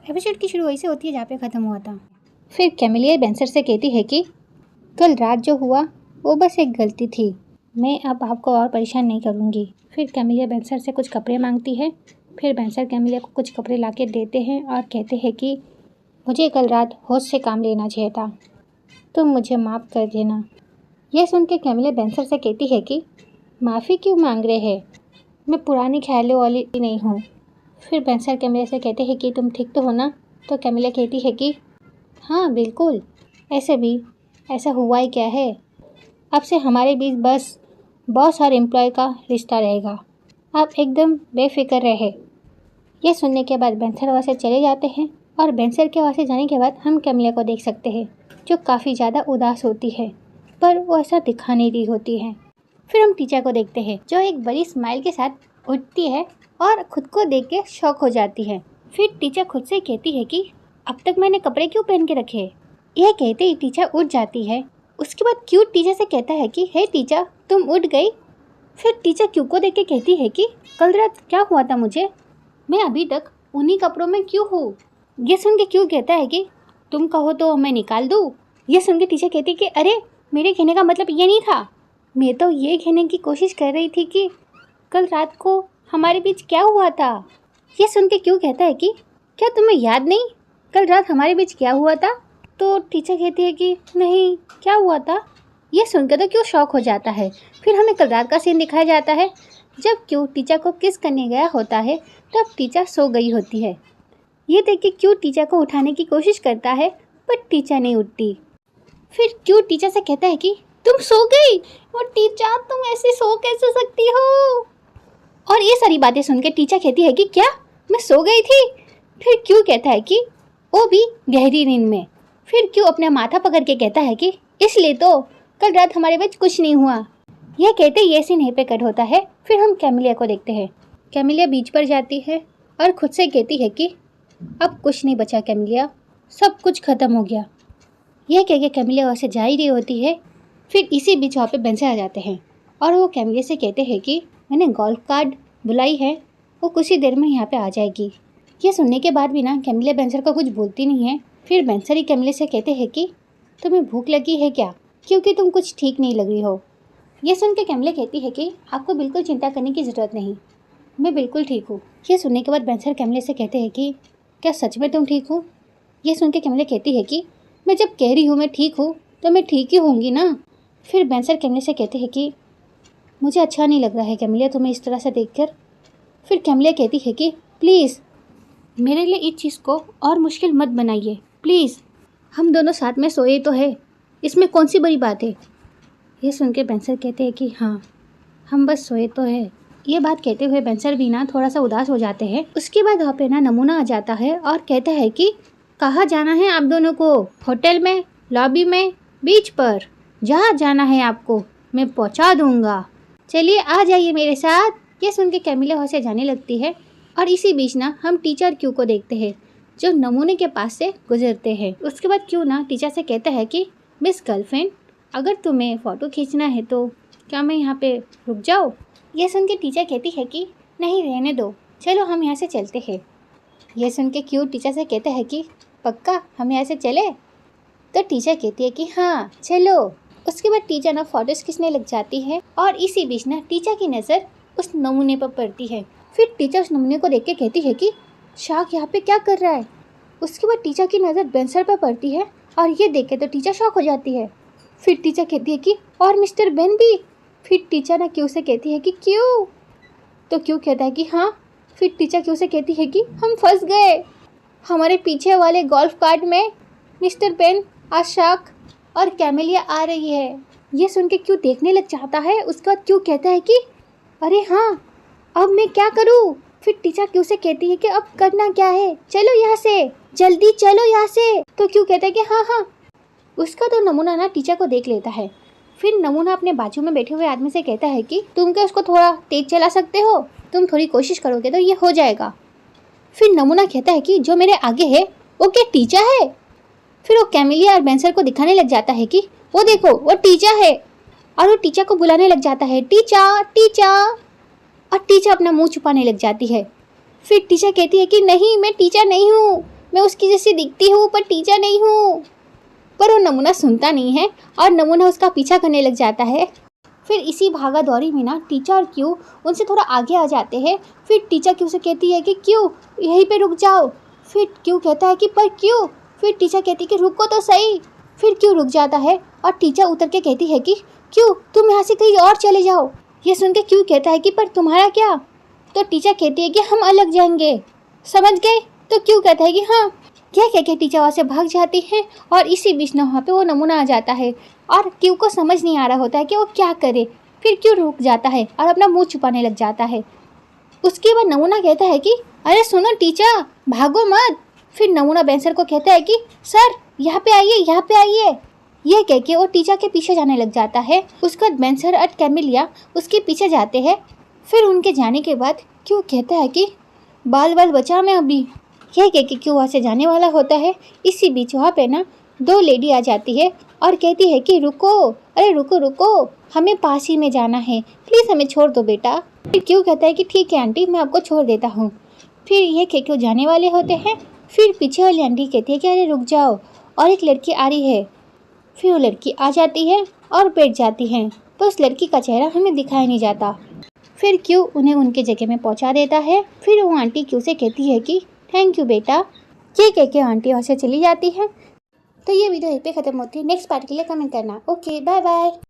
Episode की शुरू वहीं से होती है जहाँ पे ख़त्म हुआ था। फिर कैमिलिया बेंसर से कहती है कि कल रात जो हुआ वो बस एक गलती थी, मैं अब आपको और परेशान नहीं करूँगी। फिर कैमिलिया बेंसर से कुछ कपड़े मांगती है। फिर बेंसर कैमिलिया को कुछ कपड़े ला के देते हैं और कहते हैं कि मुझे कल रात होश से काम लेना चाहिए था, तुम मुझे माफ़ कर देना। यह सुन के कैमिलिया बेंसर से कहती है कि माफ़ी क्यों मांग रहे हैं, मैं पुरानी ख्यालों वाली नहीं हूँ। फिर बेंसर कैमिलिया से कहते हैं कि तुम ठीक तो हो ना? तो कैमिलिया कहती है कि हाँ बिल्कुल, ऐसे भी ऐसा हुआ ही क्या है, अब से हमारे बीच बस बॉस और एम्प्लॉय का रिश्ता रहेगा, आप एकदम बेफिक्र रहे। यह सुनने के बाद बेंसर वहाँ से चले जाते हैं और बेंसर के वहाँ से जाने के बाद हम कैमिलिया को देख सकते हैं जो काफ़ी ज़्यादा उदास होती है, पर वो ऐसा दिखा नहीं रही होती है। फिर हम टीचर को देखते हैं जो एक बड़ी स्माइल के साथ उठती है और खुद को देख के शॉक हो जाती है। फिर टीचर खुद से कहती है कि अब तक मैंने कपड़े क्यों पहन के रखे। यह कहते ही टीचर उठ जाती है। उसके बाद क्यू टीचर से कहता है कि हे टीचर तुम उठ गई। फिर टीचर क्यू को देख के कहती है कि कल रात क्या हुआ था मुझे, मैं अभी तक उन्हीं कपड़ों में क्यों हूँ। यह सुन के क्यू कहता है कि तुम कहो तो मैं निकाल दूँ। यह सुन के टीचर कहती है कि अरे मेरे कहने का मतलब ये नहीं था, मैं तो ये कहने की कोशिश कर रही थी कि कल रात को हमारे बीच क्या हुआ था। यह सुन के क्यों कहता है कि क्या तुम्हें याद नहीं कल रात हमारे बीच क्या हुआ था। तो टीचर कहती है कि नहीं क्या हुआ था। यह सुनकर तो क्यों शॉक हो जाता है। फिर हमें कल रात का सीन दिखाया जाता है जब क्यों टीचर को किस करने गया होता है, तब टीचर सो गई होती है। ये देख के क्यों टीचर को उठाने की कोशिश करता है पर टीचर नहीं उठती। फिर क्यों टीचर से कहता है कि तुम सो गई, और टीचर तुम ऐसे सो कैसे सकती हो। और ये सारी बातें सुन के टीचर कहती है कि क्या मैं सो गई थी। फिर क्यों कहता है कि वो भी गहरी नींद में। फिर क्यों अपना माथा पकड़ के कहता है कि इसलिए तो कल रात हमारे बीच कुछ नहीं हुआ। यह कहते ये सीन यहीं पे कट होता है। फिर हम कैमिलिया को देखते हैं। कैमिलिया बीच पर जाती है और खुद से कहती है कि अब कुछ नहीं बचा कैमिलिया, सब कुछ खत्म हो गया। यह कह के कैमिलिया वहाँ से जा ही रही होती है। फिर इसी बीच वहाँ पे बेंसर आ जाते हैं और वो कैमिलिया से कहते हैं कि मैंने गोल्फ कार्ड बुलाई है, वो कुछ ही देर में यहाँ पे आ जाएगी। यह सुनने के बाद भी ना कैमिलिया बेंसर को कुछ बोलती नहीं है। फिर बेंसर ही कैमिलिया से कहते हैं कि तुम्हें भूख लगी है क्या, क्योंकि तुम कुछ ठीक नहीं लग रही हो। यह सुन के कैमिलिया कहती है कि आपको बिल्कुल चिंता करने की ज़रूरत नहीं, मैं बिल्कुल ठीक हूँ। यह सुनने के बाद बेंसर कैमिलिया से कहते हैं कि क्या सच में तुम ठीक हो। यह सुन के कैमिलिया कहती है कि मैं जब कह रही हूँ मैं ठीक हूँ तो मैं ठीक ही होंगी ना। फिर बेंसर कैमिलिया से कहते हैं कि मुझे अच्छा नहीं लग रहा है कैमिलिया तुम्हें इस तरह से देखकर। फिर कैमिलिया कहती है कि प्लीज़ मेरे लिए इस चीज़ को और मुश्किल मत बनाइए प्लीज़, हम दोनों साथ में सोए तो है, इसमें कौन सी बड़ी बात है। ये सुन के बेंसर कहते हैं कि हाँ हम बस सोए तो है। ये बात कहते हुए बेंसर भी ना थोड़ा सा उदास हो जाते हैं। उसके बाद वहाँ पे ना नमूना आ जाता है और कहता है कि कहाँ जाना है आप दोनों को, होटल में, लॉबी में, बीच पर, जहाँ जाना है आपको मैं पहुँचा दूँगा, चलिए आ जाइए मेरे साथ। ये सुन के कैमिलिया वहाँ से जाने लगती है और इसी बीच ना हम टीचर क्यू को देखते हैं जो नमूने के पास से गुजरते हैं। उसके बाद क्यू ना टीचर से कहता है कि मिस गर्लफ्रेंड अगर तुम्हें फ़ोटो खींचना है तो क्या मैं यहाँ पे रुक जाऊँ। यह सुन के टीचर कहती है कि नहीं रहने दो, चलो हम यहाँ से चलते हैं। यह सुन के क्यू टीचर से कहता है कि पक्का हम यहाँ से चले। तो टीचर कहती है कि हाँ चलो। उसके बाद टीचर ना फ़ोटोज़ खींचने लग जाती है और इसी बीच ना टीचर की नज़र उस नमूने पर पड़ती है। फिर टीचर उस नमूने को देख के कहती है कि शाक यहाँ पे क्या कर रहा है। उसके बाद टीचर की नज़र बेंसर पर पड़ती है और ये देख के तो टीचर शॉक हो जाती है। फिर टीचर कहती है कि और मिस्टर बेन भी। फिर टीचर ना क्यू से कहती है कि क्यों। तो क्यू कहता है कि हाँ। फिर टीचर क्यू से कहती है कि हम फंस गए, हमारे पीछे वाले गोल्फ कार्ट में मिस्टर बेन, आशाक और कैमिलिया आ रही है। ये सुन के क्यू देखने लग जाता है। उसके बाद क्यू कहता है कि अरे हाँ अब मैं क्या करूँ। फिर टीचर क्यू से कहती है कि अब करना क्या है, चलो यहाँ से, जल्दी चलो यहाँ से। तो क्यू कहता है कि हाँ हाँ। उसका तो नमूना ना टीचर को देख लेता है। फिर नमूना अपने बाजू में बैठे हुए आदमी से कहता है कि तुम क्या उसको थोड़ा तेज चला सकते हो, तुम थोड़ी कोशिश करोगे तो ये हो जाएगा। फिर नमूना कहता है कि जो मेरे आगे है वो क्या टीचर है। फिर वो कैमिलिया और बेंसर को दिखाने लग जाता है कि वो देखो वो टीचर है, और वो टीचर को बुलाने लग जाता है टीचर टीचर, और टीचर अपना मुंह छुपाने लग जाती है। फिर टीचर कहती है कि नहीं मैं टीचर नहीं हूँ, मैं उसकी जैसी दिखती हूँ पर टीचर नहीं हूँ। पर वो नमूना सुनता नहीं है और नमूना उसका पीछा करने लग जाता है। फिर इसी भागा दौड़ी में ना टीचर और क्यू उनसे थोड़ा आगे आ जाते हैं। फिर टीचर क्यू से कहती है कि क्यू यहीं पे रुक जाओ। फिर क्यू कहता है कि पर क्यों। फिर टीचर कहती है कि रुको तो सही। फिर क्यू रुक जाता है और टीचर उतर के कहती है कि क्यू तुम यहाँ से कहीं और चले जाओ। ये सुन के क्यू कहता है कि पर तुम्हारा क्या। तो टीचर कहती है कि हम अलग जाएंगे, समझ गए। तो क्यू कहता है कि हाँ। क्या कह के टीचर वहाँ से भाग जाती है और इसी बीच ना वहाँ पे वो नमूना आ जाता है और क्यू को समझ नहीं आ रहा होता है कि वो क्या करे। फिर क्यू रुक जाता है और अपना मुंह छुपाने लग जाता है। उसके बाद नमूना कहता है कि अरे सुनो टीचर, भागो मत। फिर नमूना बेंसर को कहता है कि सर यहाँ पे आइए, यहाँ पे आइए। यह कह के वो टीचर के पीछे जाने लग जाता है। उसके बाद बेंसर और कैमिलिया उसके पीछे जाते हैं। फिर उनके जाने के बाद क्यों कहता है कि बाल बाल बचा मैं अभी। यह कह के क्यों वहाँ से जाने वाला होता है। इसी बीच वहाँ पे ना 2 लेडी आ जाती है और कहती है कि रुको, अरे रुको रुको, हमें पास ही में जाना है, प्लीज़ हमें छोड़ दो बेटा। फिर क्यों कहता है कि ठीक है आंटी, मैं आपको छोड़ देता हूँ। फिर ये कह के जाने वाले होते हैं। फिर पीछे वाली आंटी कहती है कि अरे रुक जाओ, और एक लड़की आ रही है। फिर वो लड़की आ जाती है और बैठ जाती है, पर उस लड़की का चेहरा हमें दिखाई नहीं जाता। फिर क्यू उन्हें उनके जगह में पहुंचा देता है। फिर वो आंटी क्यू से कहती है कि थैंक यू बेटा। ये कह के आंटी वहाँ से चली जाती है। तो ये वीडियो यहीं पे ख़त्म होती है। नेक्स्ट पार्ट के लिए कमेंट करना। Okay bye bye.